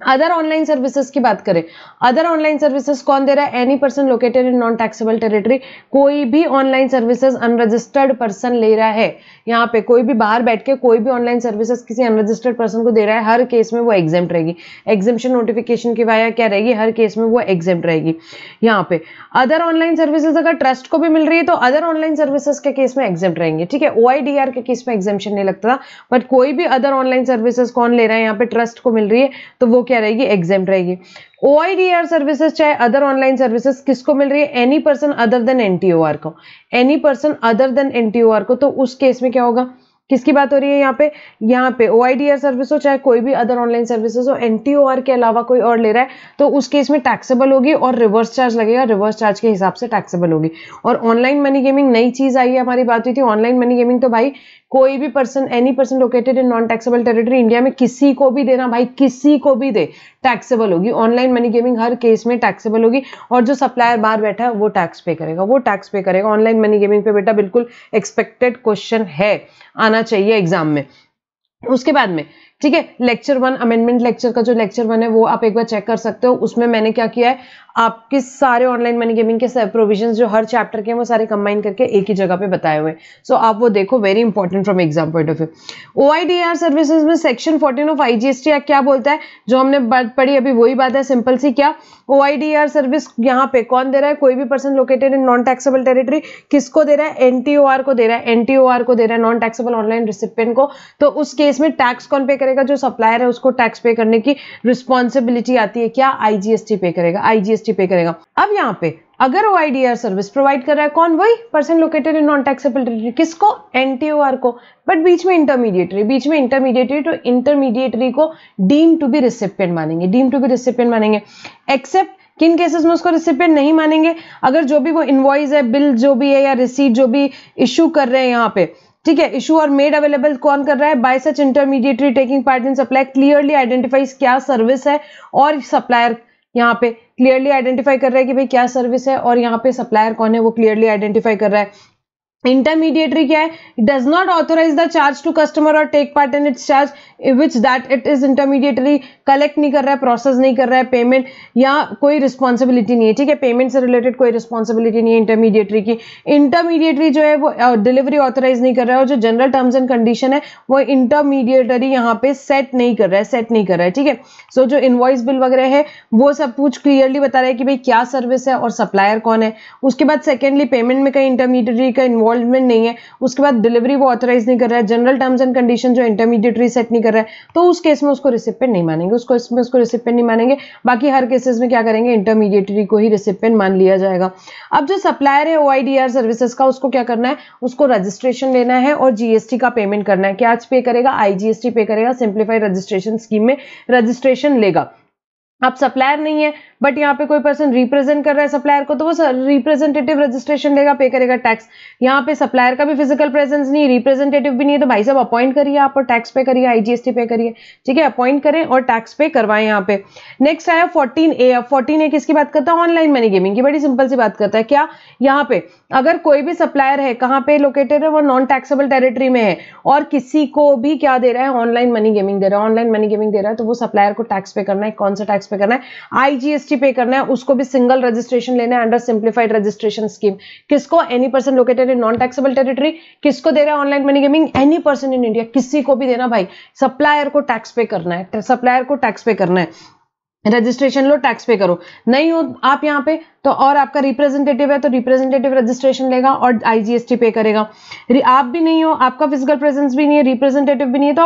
Other online services की बात करें, अदर ऑनलाइन सर्विसेज कौन दे रहा है? Any person located in non taxable territory. कोई भी ऑनलाइन सर्विसेज अनरजिस्टर्ड पर्सन ले रहा है, यहाँ पे कोई भी बाहर बैठ के कोई भी ऑनलाइन सर्विसेज किसी अनरजिस्टर्ड पर्सन को दे रहा है, हर केस में वो एग्जेम्प्ट रहेगी। एग्जेम्पशन नोटिफिकेशन की वाया क्या रहेगी? हर केस में वो एग्जेम्प्ट रहेगी। यहाँ पे अदर ऑनलाइन सर्विसेज अगर ट्रस्ट को भी मिल रही है तो अदर ऑनलाइन सर्विसेज के केस में एग्जेम्प्ट रहेंगे, ठीक है। OIDR के केस में एग्जेम्पशन नहीं लगता, बट कोई भी अदर ऑनलाइन सर्विसेज कौन ले रहा है? यहाँ पे ट्रस्ट को मिल रही है तो वो क्या रहेगी? एग्जेम्प्ट रहेगी। OIDR सर्विसेज चाहे अदर ऑनलाइन सर्विसेज किसको मिल रही है? Any person other than NTOR को, any person other than NTOR को। तो उस केस में क्या होगा? किसकी बात हो रही है यहाँ पे OIDR सर्विस हो चाहे कोई भी अदर ऑनलाइन सर्विसेज हो, NTOR के अलावा कोई और ले रहा है तो उस केस में टैक्सेबल होगी और रिवर्स चार्ज लगेगा, रिवर्स चार्ज के हिसाब से टैक्सेबल होगी। और ऑनलाइन मनी गेमिंग नई चीज आई है, हमारी बात हुई थी ऑनलाइन मनी गेमिंग, तो भाई कोई भी person, any person located in non taxable territory, India में किसी को भी देना भाई, किसी को भी दे, टैक्सेबल होगी। ऑनलाइन मनी गेमिंग हर केस में टैक्सेबल होगी, और जो सप्लायर बाहर बैठा है वो टैक्स पे करेगा, वो टैक्स पे करेगा। ऑनलाइन मनी गेमिंग पे बेटा बिल्कुल एक्सपेक्टेड क्वेश्चन है, आना चाहिए एग्जाम में। उसके बाद में, ठीक है, लेक्चर 1 अमेंडमेंट लेक्चर का जो लेक्चर 1 है वो आप एक बार चेक कर सकते हो। उसमें मैंने क्या किया है, आपके सारे ऑनलाइन मनी गेमिंग के प्रोविजंस जो हर चैप्टर के हैं वो सारे कंबाइन करके एक ही जगह पे बताए हुए हैं। सो आप वो देखो, very important from exam point of view. OIDR services में सेक्शन 14 ऑफ IGST एक्ट क्या बोलता है? जो हमने बात पढ़ी अभी वही बात है, सिंपल सी। क्या OIDR सर्विस यहाँ पे कौन दे रहा है? कोई भी person located in non taxable territory. किसको दे रहा है? NTOR को दे रहा है, NTOR को दे रहा है, नॉन टैक्सेबल ऑनलाइन रिसिपिएंट को। तो उस केस में टैक्स कौन पे करेगा? करेगा, जो सप्लायर है उसको टैक्स पे करने की रिस्पॉन्सिबिलिटी आती है, क्या आईजीएसटी पे करेगा, आईजीएसटी पे करेगा। अब यहाँ पे अगर OIDR सर्विस प्रोवाइड कर रहा है कौन, वही person located in non taxable territory, किसको, NTOR को, बट बीच में इंटरमीडिएटरी, तो इंटरमीडिएटरी को डीम टू बी रिसिपिएंट मानेंगे, एक्सेप्ट किन केसेस में उसको रिसिपिएंट नहीं मानेंगे, अगर जो भी वो इनवॉइस है, बिल जो भी है या रिसीट जो भी इशू कर रहे हैं यहाँ पे, ठीक है, इशू और मेड अवेलेबल कौन कर रहा है, bye such intermediary taking part in supply, clearly identifies क्या सर्विस है, और सप्लायर यहाँ पे क्लियरली आइडेंटिफाई कर रहा है कि भाई क्या सर्विस है, और यहाँ पे सप्लायर कौन है वो क्लियरली आइडेंटिफाई कर रहा है। इंटरमीडिएटरी क्या है, does not authorise the charge to customer और take part in its charge which that it is intermediary, collect नहीं कर रहा है, प्रोसेस नहीं कर रहा है पेमेंट, या कोई रिस्पॉन्सिबिलिटी नहीं है, ठीक है, पेमेंट से रिलेटेड कोई रिस्पॉन्सिबिलिटी नहीं है इंटरमीडिएटरी की। इंटरमीडिएटरी जो है वो डिलीवरी ऑथोराइज नहीं कर रहा है, और जो जनरल टर्म्स एंड कंडीशन है वो इंटरमीडिएटरी यहाँ पे सेट नहीं कर रहा है, ठीक है। सो जो इनवॉइस बिल वगैरह है वो सब कुछ क्लियरली बता रहा है कि भाई क्या सर्विस है और सप्लायर कौन है। उसके बाद सेकेंडली पेमेंट में कहीं इंटरमीडिएटरी का इन्वॉल्वमेंट नहीं है, उसके बाद डिलीवरी वो ऑथराइज नहीं कर रहा है, जनरल टर्म्स एंड कंडीशन जो इंटरमीडिएटरी सेट नहीं कर रहा है, तो उस केस में उसको रिसिपिएंट नहीं मानेंगे, रिसिपिएंट नहीं मानेंगे। बाकी हर केसेस में क्या करेंगे, इंटरमीडिएटरी को ही रिसिपिएंट मान लिया जाएगा। अब जो सप्लायर है OIDR सर्विसेज का, उसको क्या करना है, उसको रजिस्ट्रेशन लेना है और GST का पेमेंट करना है। क्या पे करेगा, IGST पे करेगा, सिंप्लीफाइड रजिस्ट्रेशन स्कीम में रजिस्ट्रेशन लेगा। अब सप्लायर नहीं है बट यहाँ पे कोई पर्सन रिप्रेजेंट कर रहा है सप्लायर को, तो वो रिप्रेजेंटेटिव रजिस्ट्रेशन लेगा, पे करेगा टैक्स। यहाँ पे सप्लायर का भी फिजिकल प्रेजेंस नहीं है, रिप्रेजेंटेटिव भी नहीं है, तो भाई साहब अपॉइंट करिए आप और टैक्स पे करिए, IGST पे करिए, ठीक है, अपॉइंट करें और टैक्स पे करवाएं यहाँ पे। नेक्स्ट आया 14A। अब 14A किसकी बात करता है, ऑनलाइन मनी गेमिंग की, बड़ी सिंपल सी बात करता है। क्या, यहाँ पे अगर कोई भी सप्लायर है, कहाँ पे लोकेटेड है, वो नॉन टैक्सेबल टेरिटरी में है और किसी को भी क्या दे रहा है, ऑनलाइन मनी गेमिंग दे रहा है, तो वो सप्लायर को टैक्स पे करना है। कौन सा टैक्स पे करना है, IGST पे करना है, उसको भी सिंगल रजिस्ट्रेशन लेना है अंडर सिंप्लीफाइड रजिस्ट्रेशन स्कीम। किसको, any person located in non taxable territory. किसको दे रहा है online money gaming, any person in India, किसी को भी देना भाई, सप्लायर को टैक्स पे करना है, रजिस्ट्रेशन लो, टैक्स पे करो। नहीं हो आप यहाँ पे तो, और आपका रिप्रेजेंटेटिव है तो रिप्रेजेंटेटिव रजिस्ट्रेशन लेगा और IGST पे करेगा। आप भी नहीं हो, आपका फिजिकल प्रेजेंस भी नहीं है, रिप्रेजेंटेटिव भी नहीं है, तो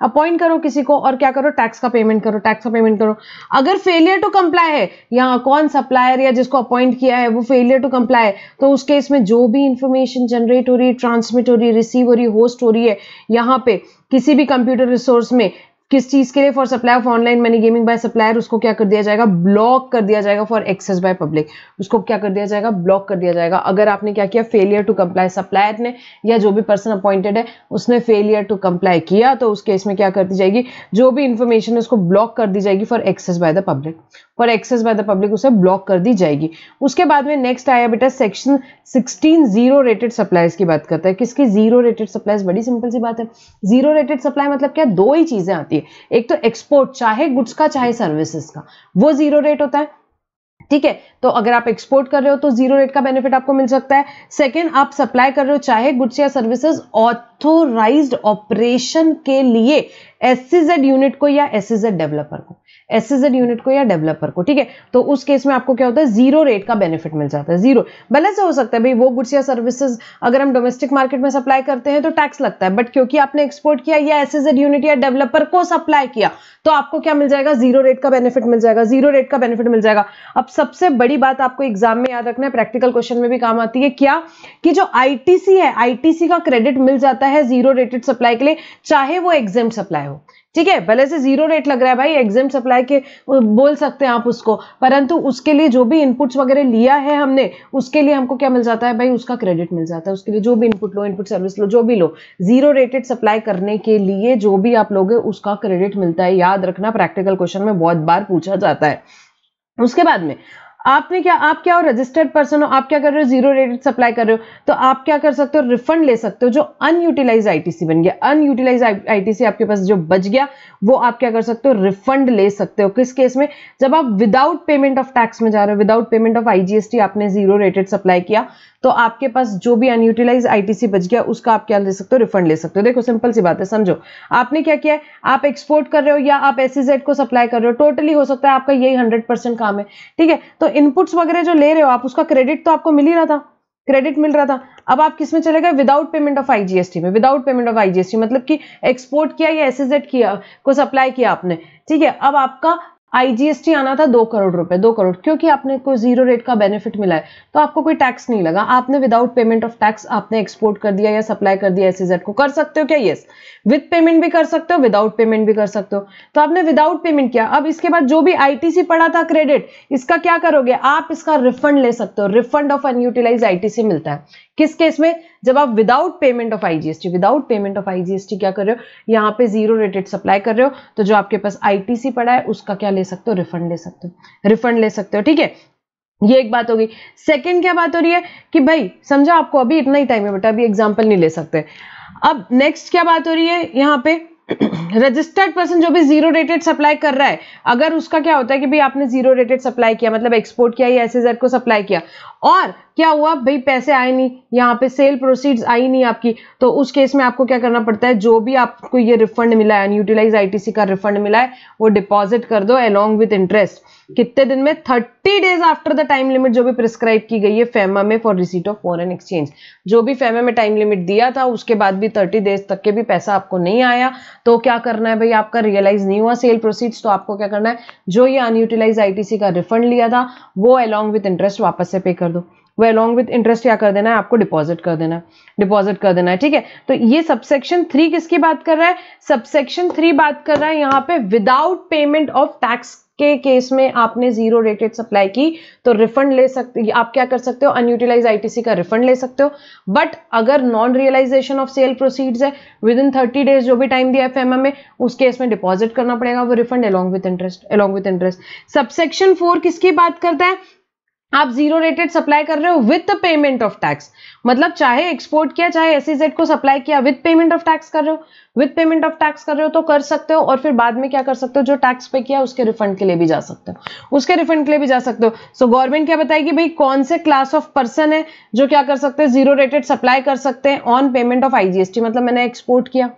अपॉइंट करो किसी को और क्या करो, टैक्स का पेमेंट करो। अगर फेलियर टू कंप्लाई है, यहाँ कौन सप्लायर या जिसको अपॉइंट किया है वो फेलियर टू कंप्लाई है, तो उस केस में जो भी इंफॉर्मेशन जनरेट हो रही है, ट्रांसमिट हो रही है, रिसीव हो रही है, होस्ट हो रही है यहाँ पे किसी भी कंप्यूटर रिसोर्स में, किस चीज के लिए, for supply of online money gaming by supplier, उसको क्या कर दिया जाएगा, ब्लॉक कर दिया जाएगा। फॉर एक्सेस बाय पब्लिक, उसको क्या कर दिया जाएगा, ब्लॉक कर दिया जाएगा। अगर आपने क्या किया, फेलियर टू कंप्लाई, सप्लायर ने या जो भी पर्सन अपॉइंटेड है उसने फेलियर टू कंप्लाई किया, तो उस केस में क्या कर दी जाएगी, जो भी इंफॉर्मेशन है उसको ब्लॉक कर दी जाएगी for access by the public, उसे ब्लॉक कर दी जाएगी। उसके बाद में नेक्स्ट आया बेटा सेक्शन 16 जीरो रेटेड सप्लाईज की बात करता है। किसकी, जीरो रेटेड सप्लाईज। बड़ी सिंपल सी बात है, जीरो रेटेड सप्लाई मतलब क्या, दो ही चीजें आती है, एक तो एक्सपोर्ट, चाहे गुड्स का चाहे सर्विसेज का, वो जीरो रेट होता है, ठीक है। तो अगर आप एक्सपोर्ट कर रहे हो तो जीरो रेट का बेनिफिट आपको मिल सकता है। सेकंड, आप सप्लाई कर रहे हो चाहे गुड्स या सर्विसेज ऑथोराइज्ड ऑपरेशन के लिए SEZ यूनिट को या SEZ डेवलपर को, ठीक है, तो उस केस में आपको क्या होता है, जीरो रेट का बेनिफिट मिल जाता है। जीरो भले से हो सकता है भाई वो गुड्स या सर्विसेज अगर हम डोमेस्टिक मार्केट में सप्लाई करते हैं तो टैक्स लगता है, बट क्योंकि आपने एक्सपोर्ट किया या SEZ यूनिट या डेवलपर को सप्लाई किया तो आपको क्या मिल जाएगा, जीरो रेट का बेनिफिट मिल जाएगा। अब सबसे बड़ी बात आपको एग्जाम में याद रखना है, प्रैक्टिकल क्वेश्चन में भी काम आती है, क्या कि जो ITC है, ITC का क्रेडिट मिल जाता है जीरो रेटेड सप्लाई के लिए, चाहे वो एग्जेम्प्ट सप्लाई हो, ठीक है। भले से जीरो रेट लग रहा है भाई, एग्जेम्प्ट सप्लाई के बोल सकते हैं आप उसको, परंतु उसके लिए जो भी इनपुट्स वगैरह लिया है हमने, उसके लिए हमको क्या मिल जाता है भाई, उसका क्रेडिट मिल जाता है। उसके लिए जो भी इनपुट लो, इनपुट सर्विस लो, जो भी लो, जीरो रेटेड सप्लाई करने के लिए जो भी आप लोगे उसका क्रेडिट मिलता है। याद रखना, प्रैक्टिकल क्वेश्चन में बहुत बार पूछा जाता है। उसके बाद में आप क्या हो, रजिस्टर्ड पर्सन हो, आप क्या कर रहे हो, जीरो रेटेड सप्लाई कर रहे हो, तो आप क्या कर सकते हो, रिफंड ले सकते हो। जो अनयूटिलाइज ITC बन गया, अनयूटिलाइज ITC आपके पास जो बच गया, वो आप क्या कर सकते हो, रिफंड ले सकते हो। किस केस में, जब आप विदाउट पेमेंट ऑफ टैक्स में जा रहे हो, विदाउट पेमेंट ऑफ IGST आपने जीरो रेटेड सप्लाई किया, तो आपके पास जो भी अनयूटिलाइज ITC बच गया उसका आप क्या ले सकते हो, रिफंड ले सकते हो। देखो सिंपल सी बात है, समझो, आपने क्या किया है, आप एक्सपोर्ट कर रहे हो या आप SEZ को सप्लाई कर रहे हो, टोटली हो सकता है आपका यही 100% काम है, ठीक है। तो इनपुट्स वगैरह जो ले रहे हो आप, उसका क्रेडिट तो आपको मिल ही रहा था, क्रेडिट मिल रहा था। अब आप किस में चले गए, विदाउट पेमेंट ऑफ आईजीएसटी में। विदाउट पेमेंट ऑफ आईजीएसटी मतलब कि एक्सपोर्ट किया या एसएजेड किया को सप्लाई किया आपने, ठीक है। अब आपका आईजीएसटी आना था 2 करोड़ रुपए, 2 करोड़, क्योंकि आपने कोई जीरो रेट का बेनिफिट मिला है तो आपको कोई टैक्स नहीं लगा। आपने विदाउट पेमेंट ऑफ टैक्स आपने एक्सपोर्ट कर दिया या सप्लाई कर दिया एसएजेड को। कर सकते हो क्या, यस। विद पेमेंट भी कर सकते हो, विदाउट पेमेंट भी कर सकते हो। तो आपने विदाउट पेमेंट किया। अब इसके बाद जो भी आईटीसी पड़ा था क्रेडिट, इसका क्या करोगे आप, इसका रिफंड ले सकते हो। रिफंड ऑफ अनयूटिलाइज्ड आईटीसी मिलता है किस केस में, जब आप without payment of IGST, without payment of IGST क्या कर रहे हो, यहाँ पे जीरो रेटेड सप्लाई कर रहे हो, तो जो आपके पास आईटीसी पड़ा है उसका क्या ले सकते हो, रिफंड ले सकते हो, रिफंड ले सकते हो, ठीक है। ये एक बात होगी। सेकंड क्या बात हो रही है कि भाई समझा आपको, अभी इतना ही टाइम है बेटा, अभी एग्जाम्पल नहीं ले सकते। अब नेक्स्ट क्या बात हो रही है यहाँ पे, रजिस्टर्ड पर्सन जो भी जीरो रेटेड सप्लाई कर रहा है, अगर उसका क्या होता है कि भाई आपने जीरो रेटेड सप्लाई किया, मतलब एक्सपोर्ट किया या एसएजेड को सप्लाई किया, और क्या हुआ भाई पैसे आए नहीं, यहाँ पे सेल प्रोसीड्स आई नहीं आपकी, तो उस केस में आपको क्या करना पड़ता है, जो भी आपको ये रिफंड मिला है, अनयूटिलाइज्ड आईटीसी का रिफंड मिला है, वो डिपॉजिट कर दो अलोंग विद इंटरेस्ट। कितने दिन में, 30 days after the time limit जो भी प्रिस्क्राइब की गई है फेमा में for receipt of foreign exchange. जो भी फेमा में टाइम लिमिट दिया था उसके बाद भी 30 डेज तक के भी पैसा आपको नहीं आया तो क्या करना है भाई, आपका रियलाइज नहीं हुआ सेल प्रोसीड्स, तो आपको क्या करना है, जो ये अनयूटिलाइज्ड आईटीसी का रिफंड लिया था वो अलोंग विद इंटरेस्ट वापस से पे कर दो। वो अलोंग विद इंटरेस्ट क्या कर देना है, आपको डिपॉजिट कर देना है, डिपॉजिट कर देना है, ठीक है। तो ये सबसेक्शन 3 किसकी बात कर रहा है, सबसेक्शन 3 बात कर रहा है यहाँ पे विदाउट पेमेंट ऑफ टैक्स के केस में आपने जीरो रेटेड सप्लाई की तो रिफंड ले सकते, आप क्या कर सकते हो, अनयूटिलाइज्ड आईटीसी का रिफंड ले सकते हो। बट अगर non realisation of sale proceeds है विद इन 30 डेज जो भी टाइम दिया है फेमा में, उस केस में डिपॉजिट करना पड़ेगा वो refund along with interest, along with interest. Subsection 4 किसकी बात करता है, आप जीरो रेटेड सप्लाई कर रहे हो with the payment of tax, मतलब चाहे एक्सपोर्ट किया चाहे एसईजेड को सप्लाई किया, विद पेमेंट ऑफ टैक्स कर रहे हो, विद पेमेंट ऑफ टैक्स कर रहे हो तो कर सकते हो। और फिर बाद में क्या कर सकते हो, जो टैक्स पे किया उसके रिफंड के लिए भी जा सकते हो, उसके रिफंड के लिए भी जा सकते हो। सो गवर्नमेंट क्या बताएगी भाई, कौन से क्लास ऑफ पर्सन है जो क्या कर सकते हैं, जीरो रेटेड सप्लाई कर सकते हैं ऑन पेमेंट ऑफ आईजीएसटी। मतलब मैंने एक्सपोर्ट किया,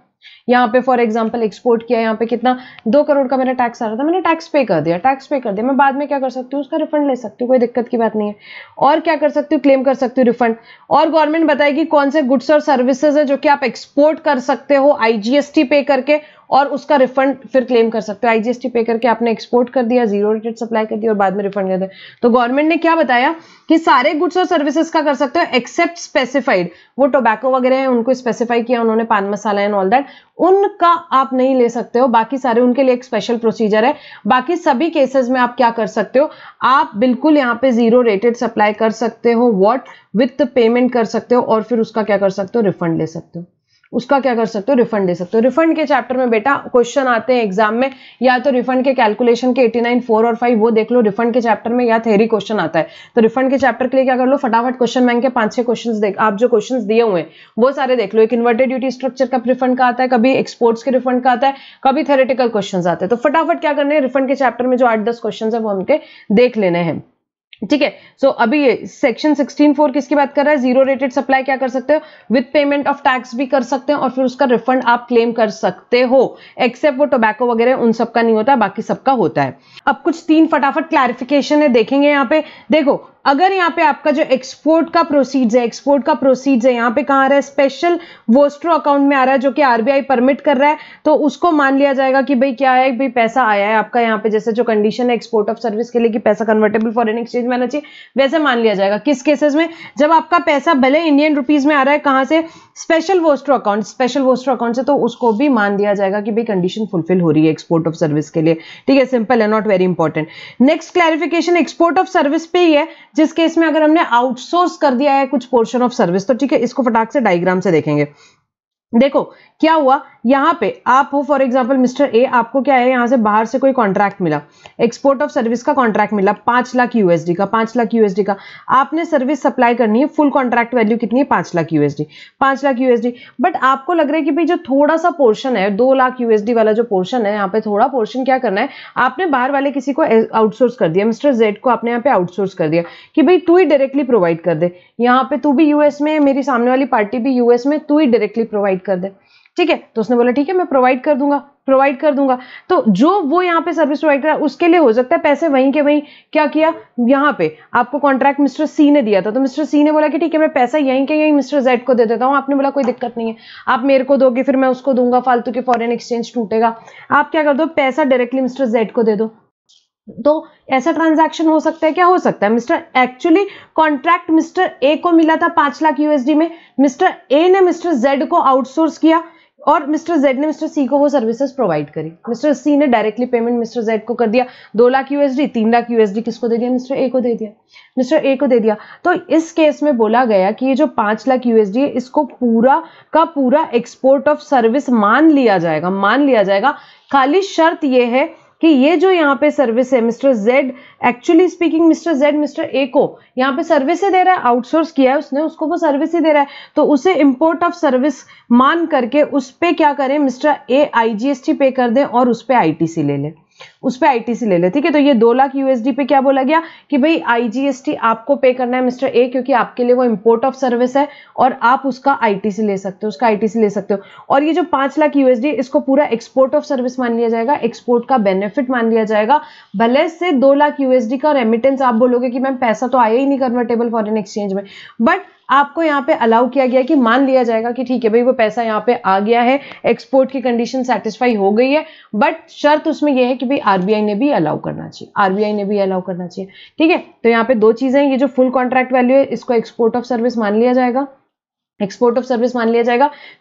यहाँ पे फॉर एग्जांपल एक्सपोर्ट किया, यहाँ पे कितना 2 करोड़ का मेरा टैक्स आ रहा था, मैंने टैक्स पे कर दिया, टैक्स पे कर दिया, मैं बाद में क्या कर सकती हूँ, उसका रिफंड ले सकती हूँ, कोई दिक्कत की बात नहीं है। और क्या कर सकती हूँ, क्लेम कर सकती हूँ रिफंड। और गवर्नमेंट बताएगी कौन से गुड्स और सर्विसेज है जो कि आप एक्सपोर्ट कर सकते हो आईजीएसटी पे करके और उसका रिफंड फिर क्लेम कर सकते हो। आईजीएसटी पे करके आपने एक्सपोर्ट कर दिया, जीरो रेटेड सप्लाई कर दिया और बाद में रिफंड कर दिया, तो गवर्नमेंट ने क्या बताया कि सारे गुड्स और सर्विसेज का कर सकते हो एक्सेप्ट स्पेसिफाइड, वो टोबैको वगैरह है उनको स्पेसिफाई किया उन्होंने, पान मसाला एंड ऑल दैट, उनका आप नहीं ले सकते हो। बाकी सारे उनके लिए एक स्पेशल प्रोसीजर है। बाकी सभी केसेस में आप क्या कर सकते हो, आप बिल्कुल यहाँ पे जीरो रेटेड सप्लाई कर सकते हो, व्हाट विद पेमेंट कर सकते हो और फिर उसका क्या कर सकते हो, रिफंड ले सकते हो, उसका क्या कर सकते हो, रिफंड दे सकते हो। रिफंड के चैप्टर में बेटा क्वेश्चन आते हैं एग्जाम में, या तो रिफंड के कैलकुलेशन के 89, 4 और 5 वो देख लो रिफंड के चैप्टर में, या थ्योरी क्वेश्चन आता है। तो रिफंड के चैप्टर के लिए क्या कर लो, फटाफट क्वेश्चन बैंक के 5-6 क्वेश्चन देख, आप जो क्वेश्चन दिए हुए हैं वो सारे देख लो। एक इन्वर्टेड ड्यूटी स्ट्रक्चर का रिफंड का आता है, कभी एक्सपोर्ट्स के रिफंड का आता है, कभी थ्योरेटिकल क्वेश्चन आते हैं। तो फटाफट क्या करने हैं, रिफंड के चैप्टर में जो 8-10 क्वेश्चन है वो हमके देख लेने हैं, ठीक है। सो अभी ये सेक्शन 16(4) किसकी बात कर रहा है, जीरो रेटेड सप्लाई क्या कर सकते हो, विद पेमेंट ऑफ टैक्स भी कर सकते हो और फिर उसका रिफंड आप क्लेम कर सकते हो, एक्सेप्ट वो टोबैको वगैरह उन सबका नहीं होता, बाकी सबका होता है। अब कुछ 3 फटाफट क्लैरिफिकेशन है, देखेंगे यहाँ पे। देखो अगर यहाँ पे आपका जो एक्सपोर्ट का प्रोसीड्स है, एक्सपोर्ट का प्रोसीड्स है यहाँ पे कहाँ आ रहा है, स्पेशल वोस्ट्रो अकाउंट में आ रहा है जो कि आरबीआई परमिट कर रहा है, तो उसको मान लिया जाएगा कि भाई क्या है, भाई पैसा आया है आपका यहाँ पे, जैसे जो कंडीशन है एक्सपोर्ट ऑफ सर्विस के लिए कि पैसा कन्वर्टेबल फॉरेन एक्सचेंज में आना चाहिए, वैसे मान लिया जाएगा। किस केसेस में, जब आपका पैसा भले इंडियन रुपीज में आ रहा है, कहां से, special vostro account, special vostro account से, तो उसको भी मान दिया जाएगा कि भाई कंडीशन फुलफिल हो रही है एक्सपोर्ट ऑफ सर्विस के लिए, ठीक है। सिंपल है, not very important. Next clarification export of service पे ही है, जिस केस में अगर हमने आउटसोर्स कर दिया है कुछ पोर्शन ऑफ सर्विस, तो ठीक है, इसको फटाक से डायग्राम से देखेंगे। देखो क्या हुआ, यहां पे आप हो फॉर एग्जांपल मिस्टर ए, आपको क्या है, यहां से बाहर से कोई कॉन्ट्रैक्ट मिला, एक्सपोर्ट ऑफ सर्विस का कॉन्ट्रैक्ट मिला 5 लाख यूएसडी का, 5 लाख यूएसडी का, आपने सर्विस सप्लाई करनी है, फुल कॉन्ट्रैक्ट वैल्यू कितनी है, 5 lakh USD, 5 lakh USD. But आपको लग रहा है कि भाई जो थोड़ा सा पोर्शन है, 2 लाख यूएसडी वाला जो पोर्शन है, यहाँ पे थोड़ा पोर्शन क्या करना है, आपने बाहर वाले किसी को आउटसोर्स कर दिया, मिस्टर जेड को आपने यहाँ पे आउटसोर्स कर दिया कि भाई तू ही डायरेक्टली प्रोवाइड कर दे, यहाँ पे तू भी यूएस में, मेरी सामने वाली पार्टी भी यूएस में, तू ही डायरेक्टली प्रोवाइड कर दे, ठीक है। तो उसने बोला ठीक है मैं प्रोवाइड कर दूंगा, प्रोवाइड कर दूंगा। तो जो वो यहाँ पे सर्विस प्रोवाइड करा उसके लिए हो सकता है पैसे वहीं के वहीं क्या किया, यहाँ पे आपको कॉन्ट्रैक्ट मिस्टर सी ने दिया था, तो मिस्टर सी ने बोला कि ठीक है मैं पैसा यहीं के यहीं मिस्टर जेड को दे देता हूँ। आपने बोला कोई दिक्कत नहीं है, आप मेरे को दोगे फिर मैं उसको दूंगा, फालतू के फॉरेन एक्सचेंज टूटेगा। आप क्या कर दो, पैसा डायरेक्टली मिस्टर जेड को दे दो। तो ऐसा ट्रांजैक्शन हो सकता है, क्या हो सकता है, mister actually contract mister A को मिला था 5 लाख यूएसडी में, मिस्टर ए ने मिस्टर जेड को आउटसोर्स किया और मिस्टर जेड ने मिस्टर सी को वो सर्विसेज प्रोवाइड करी। मिस्टर सी ने डायरेक्टली पेमेंट मिस्टर जेड को कर दिया, 2 लाख यूएसडी, 3 लाख यूएसडी किसको दे दिया, मिस्टर ए को दे दिया, मिस्टर ए को दे दिया। तो इस केस में बोला गया कि ये जो 5 लाख यूएसडी है इसको पूरा का पूरा एक्सपोर्ट ऑफ सर्विस मान लिया जाएगा। खाली शर्त ये है कि ये जो यहाँ पे सर्विस है mister Z, actually speaking mister Z mister A को यहाँ पे सर्विस ही दे रहा है, आउटसोर्स किया है उसने, उसको वो सर्विस ही दे रहा है, तो उसे इंपोर्ट ऑफ सर्विस मान करके उस पे क्या करें, मिस्टर ए आईजीएसटी पे कर दे और उस पे आईटीसी ले ले, ठीक है। तो ये 2 लाख यूएसडी पे क्या बोला गया कि भाई आईजीएसटी आपको पे करना है मिस्टर ए, क्योंकि आपके लिए वो इंपोर्ट ऑफ सर्विस है और आप उसका आईटीसी ले सकते हो, और ये जो 5 लाख यूएसडी इसको पूरा एक्सपोर्ट ऑफ सर्विस मान लिया जाएगा, एक्सपोर्ट का बेनिफिट मान लिया जाएगा। भले से 2 लाख यूएसडी का रेमिटेंस आप बोलोगे कि मैम पैसा तो आया ही नहीं कन्वर्टेबल फॉरेन एक्सचेंज में, बट आपको यहाँ पे अलाउ किया गया कि मान लिया जाएगा कि ठीक है भाई वो पैसा यहाँ पे आ गया है, एक्सपोर्ट की कंडीशन सेटिस्फाई हो गई है, बट शर्त उसमें यह है कि भाई आरबीआई ने भी अलाउ करना चाहिए, ठीक है। तो यहाँ पे 2 चीजें, ये जो फुल कॉन्ट्रैक्ट वैल्यू है इसको एक्सपोर्ट ऑफ सर्विस मान लिया जाएगा,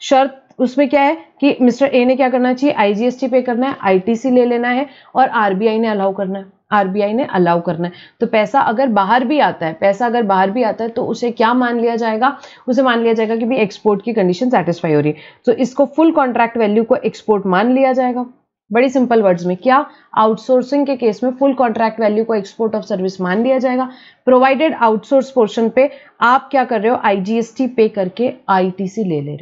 शर्त उसमें क्या है कि मिस्टर ए ने क्या करना चाहिए, आईजीएसटी पे करना है, आईटीसी ले लेना है और आरबीआई ने अलाउ करना है। तो पैसा अगर बाहर भी आता है तो उसे क्या मान लिया जाएगा, उसे मान लिया जाएगा कि भाई एक्सपोर्ट की कंडीशन सेटिस्फाई हो रही है, तो इसको फुल कॉन्ट्रैक्ट वैल्यू को एक्सपोर्ट मान लिया जाएगा। बड़ी सिंपल वर्ड्स में क्या, आउटसोर्सिंग के केस में फुल कॉन्ट्रैक्ट वैल्यू को एक्सपोर्ट ऑफ सर्विस मान लिया जाएगा, प्रोवाइडेड आउटसोर्स पोर्शन पे आप क्या कर रहे हो, आईजीएसटी पे करके आईटीसी ले ले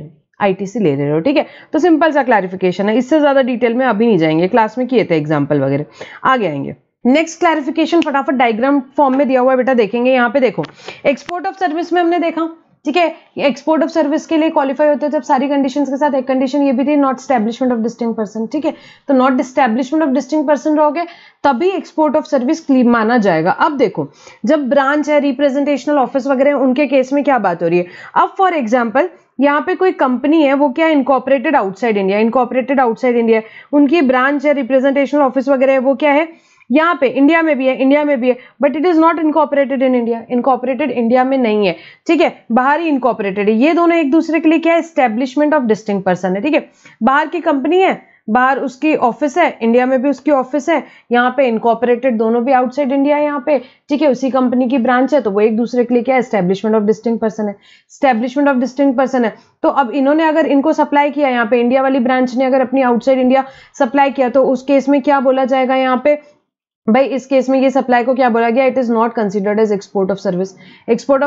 रहे हो, ठीक है। तो सिंपल सा क्लैरिफिकेशन है, इससे ज्यादा डिटेल में अभी नहीं जाएंगे, क्लास में किए थे एग्जाम्पल वगैरह, आगे आएंगे। नेक्स्ट क्लैरिफिकेशन फटाफट डायग्राम फॉर्म में दिया हुआ है बेटा, देखेंगे यहाँ पे देखो, एक्सपोर्ट ऑफ सर्विस में हमने देखा, ठीक है, एक्सपोर्ट ऑफ सर्विस के लिए क्वालिफाई होते हैं जब सारी कंडीशंस के साथ एक कंडीशन ये भी थी, not establishment of distinct person, ठीक है। तो not establishment of distinct person रहोगे तभी एक्सपोर्ट ऑफ सर्विस क्लीम माना जाएगा। अब देखो, जब ब्रांच है, रिप्रेजेंटेशनल ऑफिस वगैरह, उनके केस में क्या बात हो रही है। अब फॉर एग्जाम्पल यहाँ पे कोई कंपनी है, वो क्या इनकॉर्पोरेटेड आउटसाइड इंडिया, उनकी ब्रांच है, रिप्रेजेंटेशनल ऑफिस वगैरह है, वो क्या है यहाँ पे इंडिया में भी है, but it is not incorporated in India, incorporated India में नहीं है, ठीक है, बाहर ही इनकॉर्पोरेटेड है। ये दोनों एक दूसरे के लिए क्या है, एस्टेब्लिशमेंट ऑफ डिस्टिंक्ट पर्सन है, ठीक है। बाहर की कंपनी है, बाहर उसकी ऑफिस है, इंडिया में भी उसकी ऑफिस है, यहाँ पे इनकॉर्पोरेटेड दोनों भी आउटसाइड इंडिया है यहाँ पे, ठीक है, उसी कंपनी की ब्रांच है, तो वो एक दूसरे के लिए क्या है, एस्टेब्लिशमेंट ऑफ डिस्टिंक्ट पर्सन है। तो अब इन्होंने अगर इनको सप्लाई किया, यहाँ पे इंडिया वाली ब्रांच ने अगर अपनी आउटसाइड इंडिया सप्लाई किया, तो उस केस में क्या बोला जाएगा यहाँ पे, भाई इस केस में ये सप्लाई को क्या बोला गया, it is not considered as export of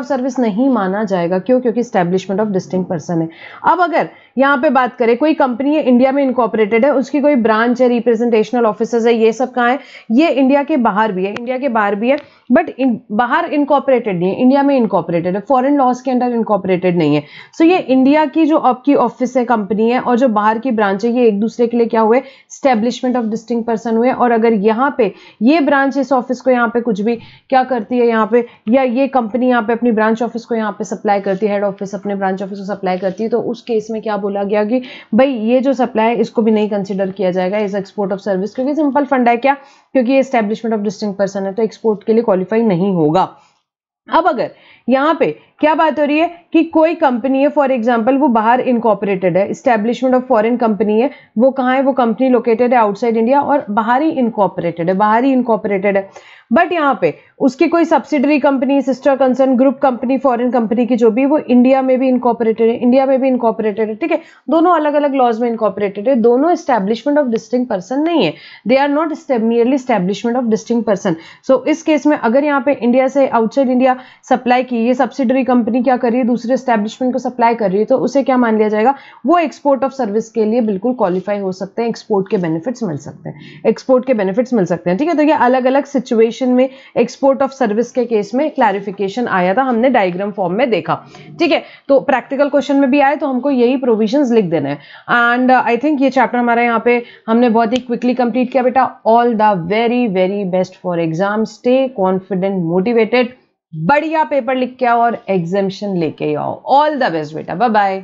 service नहीं माना जाएगा। क्यों, क्योंकि एस्टैब्लिशमेंट ऑफ डिस्टिंक्ट पर्सन है। अब अगर यहाँ पे बात करें, कोई कंपनी है इंडिया में इनकॉर्पोरेटेड है, उसकी कोई ब्रांच है, रिप्रेजेंटेशनल ऑफिसेज है, ये सब कहाँ है, ये इंडिया के बाहर भी है, बट बाहर इनकॉर्पोरेटेड नहीं है, इंडिया में इनकॉर्पोरेटेड है, फॉरेन लॉज के अंडर इनकॉर्पोरेटेड नहीं है। सो ये इंडिया की जो आपकी ऑफिस है, कंपनी है, और जो बाहर की ब्रांच है, ये एक दूसरे के लिए क्या हुए, एस्टैब्लिशमेंट ऑफ डिस्टिंक्ट पर्सन हुए। और अगर यहाँ पे ये ब्रांच इस ऑफिस को यहाँ पे कुछ भी क्या करती है यहाँ पे, या ये कंपनी यहाँ पे अपनी ब्रांच ऑफिस को यहाँ पे सप्लाई करती है, हेड ऑफिस अपने ब्रांच ऑफिस को सप्लाई करती है, तो उस केस में क्या बोला गया कि भाई ये जो सप्लाई है इसको भी नहीं कंसिडर किया जाएगा एज एक्सपोर्ट ऑफ सर्विस, क्योंकि सिंपल फंडा है क्या, क्योंकि ये एस्टैब्लिशमेंट ऑफ डिस्टिंक्ट पर्सन है, तो एक्सपोर्ट के लिए क्वालिफाई नहीं होगा। अब अगर यहाँ पे क्या बात हो रही है कि कोई कंपनी है, फॉर एग्जांपल वो बाहर इनकॉर्पोरेटेड है, एस्टैब्लिशमेंट ऑफ फॉरेन कंपनी है, वो कहाँ है, वो कंपनी लोकेटेड है आउटसाइड इंडिया और बाहर ही इनकॉर्पोरेटेड है, बट यहाँ पे उसकी कोई subsidiary company, sister concern, group company, foreign company की जो भी, वो इंडिया में भी इनकॉर्पोरेटेड है, ठीक है, दोनों अलग अलग लॉज में इनकॉर्पोरेटेड है, दोनों एस्टैब्लिशमेंट ऑफ डिस्टिंक्ट पर्सन नहीं है, they are not nearly establishment of distinct person. So इस केस में अगर यहाँ पे इंडिया से आउटसाइड इंडिया सप्लाई की, ये सब्सिडरी कंपनी क्या कर रही है, दूसरे एस्टैब्लिशमेंट को सप्लाई कर रही है, तो उसे क्या मान लिया जाएगा, वो एक्सपोर्ट ऑफ सर्विस के लिए बिल्कुल क्वालिफाई हो सकते हैं, एक्सपोर्ट के बेनिफिट्स मिल सकते हैं, ठीक है। तो ये अलग अलग सिचुएशन क्वेश्चन में एक्सपोर्ट ऑफ सर्विस के केस में क्लैरिफिकेशन आया था, हमने डायग्राम फॉर्म में देखा। ठीक है, तो प्रैक्टिकल क्वेश्चन में भी आए तो हमको यही प्रोविजंस लिख देने हैं। एंड आई थिंक ये चैप्टर हमारा यहाँ पे हमने बहुत ही क्विकली कंप्लीट किया बेटा। All the very very best for exam, stay confident, motivated, बढ़िया पेपर लिख के आओ और एग्जामिशन लेके आओ। ऑल द बेस्ट बेटा, बाय बाय।